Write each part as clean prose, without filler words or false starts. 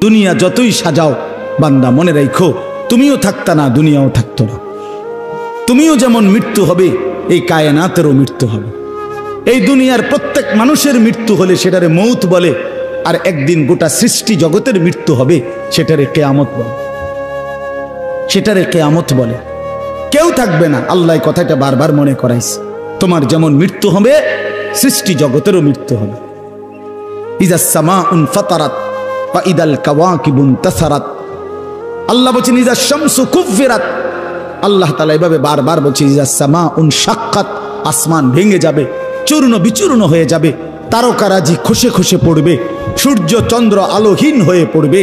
দুনিয়া যতই সাজাও বান্দা মনে রাখো তুমিও থাকতা না, দুনিয়াও থাকতো না। তুমিও যেমন মৃত্যু হবে, এই কায়নাতেরও মৃত্যু হবে। এই দুনিয়ার প্রত্যেক মানুষের মৃত্যু হলে সেটারে মৌত বলে, আর একদিন গোটা সৃষ্টি জগতের মৃত্যু হবে সেটারে কিয়ামত বলে। সেটারে কিয়ামত বলে। কেউ থাকবে না, আল্লাহ কথাটা বারবার মনে করাইছে। তোমার যেমন মৃত্যু হবে সৃষ্টি জগতেরও মৃত্যু হবে। ইজাস সামাউন ফাতারাত ওয়া ইদাল কাওয়াকিবুন তাসারাত। আল্লাহ বলেন ইজাস শামসু কুফিরাত। আল্লাহ তাআলা এভাবে বারবার বলছে ইজাস সামাউন শাক্কাত, আসমান ভেঙে যাবে, চূর্ণ বিচূর্ণ হয়ে যাবে, তারকারাজি খসে খসে পড়বে, সূর্য চন্দ্র আলোহীন হয়ে পড়বে।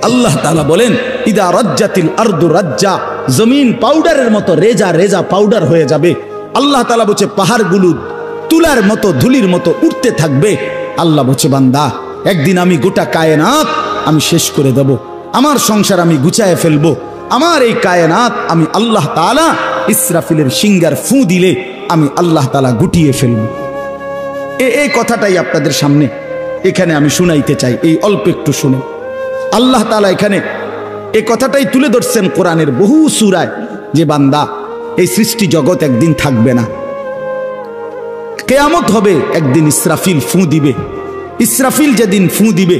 আল্লাহ তাআলা বলেন ইদা রাজ্জাতিল আরদু রাজ্জা, জমিন পাউডারের মতো রেজা রেজা পাউডার হয়ে যাবে। আল্লাহ তাআলা বলছে পাহাড়গুলো তুলার মতো ধুলির মতো উঠতে থাকবে। আল্লাহ বলছে বান্দা একদিন আমি গোটা কায়নাত আমি শেষ করে দেব, আমার সংসার আমি গুছায় ফেলবো, আমার এই কায়নাত আমি আল্লাহ তাআলা ইসরাফিলের সিঙ্গার ফু দিলে আমি আল্লাহ তাআলা গুটিয়ে ফেলব। এই কথাটাই আপনাদের সামনে এখানে আমি শুনাইতে চাই। এই অল্প একটু শুনে আল্লাহ তাআলা এখানে এই কথাটাই তুলে ধরছেন কোরআনের বহু সূরায়, যে বান্দা এই সৃষ্টি জগৎ একদিন থাকবে না, কিয়ামত হবে, একদিন ইসরাফিল ফু দিবে। ইসরাফিল যেদিন ফু দিবে,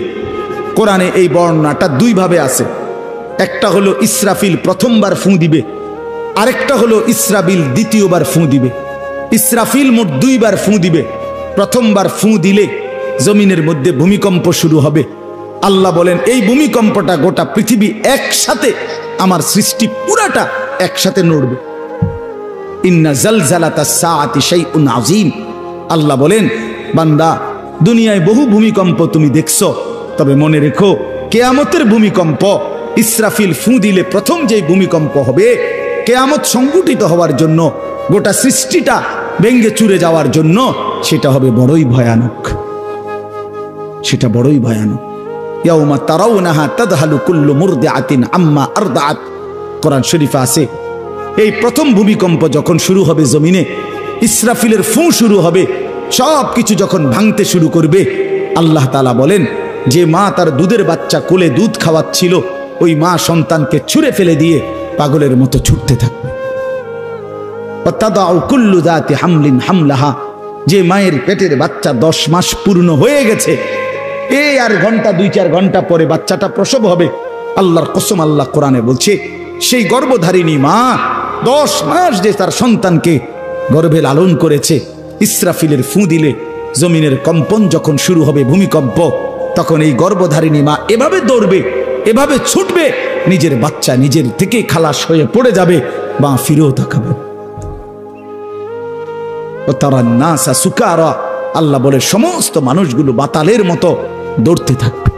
কোরআনে এই বর্ণনাটা দুই ভাবে আছে। একটা হলো ইসরাফিল প্রথমবার ফু দিবে, আরেকটা হলো ইসরাফিল দ্বিতীয়বার ফু দিবে। ইসরাফিল মোট দুইবার ফু দিবে। প্রথমবার ফু দিলে জমিনের মধ্যে ভূমিকম্প শুরু হবে। আল্লাহ বলেন এই ভূমিকম্পটা গোটা পৃথিবী একসাথে, আমার সৃষ্টি পুরাটা একসাথে নড়বে। ইন্না জালজালাতাস সাআতি শাইউন আযীম। আল্লাহ বলেন বান্দা দুনিয়ায় বহু ভূমিকম্প তুমি দেখছো, তবে মনে রেখো কিয়ামতের ভূমিকম্প, ইসরাফিল ফু দিলে প্রথম যে ভূমিকম্প হবে, কিয়ামত সংঘটিত হওয়ার জন্য, গোটা সৃষ্টিটা ভেঙে চুরে যাওয়ার জন্য, সেটা হবে বড়ই ভয়ানক। সেটা বড়ই ভয়ানক। ইয়াউমা তারাউনাহা তাদহালু কুল্লু মুরদিআতিন আম্মা আরদাআত। কোরআন শরীফে আছে এই প্রথম ভূমিকম্প যখন শুরু হবে জমিনে, ইসরাফিলের ফু শুরু হবে, সব কিছু যখন ভাঙতে শুরু করবে, আল্লাহ তাআলা বলেন যে মা তার দুধের বাচ্চা কোলে দুধ খাওয়াচ্ছিল, ওই মা সন্তানকে ছুঁড়ে ফেলে দিয়ে পাগলের মতো ছুটতে থাকবে। ওয়াতাদাউ কুল্লু যাতি হামলিন হামলাহা, যে মায়ের পেটের বাচ্চা 10 মাস পূর্ণ হয়ে গেছে, এই আর ঘন্টা 2-4 ঘন্টা পরে বাচ্চাটা প্রসব হবে। আল্লাহর কসম, আল্লাহ কোরআনে বলছে সেই গর্ভধারিণী মা 10 মাস যে তার সন্তানকে গর্ভে লালন করেছে, ইসরাফিলের ফু দিলে জমিনের কম্পন যখন শুরু হবে, ভূমিকম্প, তখন এই গর্ভধারিণী মা এভাবে দৌড়বে, এভাবে ছুটবে, নিজের বাচ্চা নিজের থেকে খালাস হয়ে পড়ে যাবে, মা ফিরেও তাকাবে। ও তারা নাসা সুকারা, আল্লাহ বলে সমস্ত মানুষগুলো বাতালের মতো দৌড়তে থাকবে।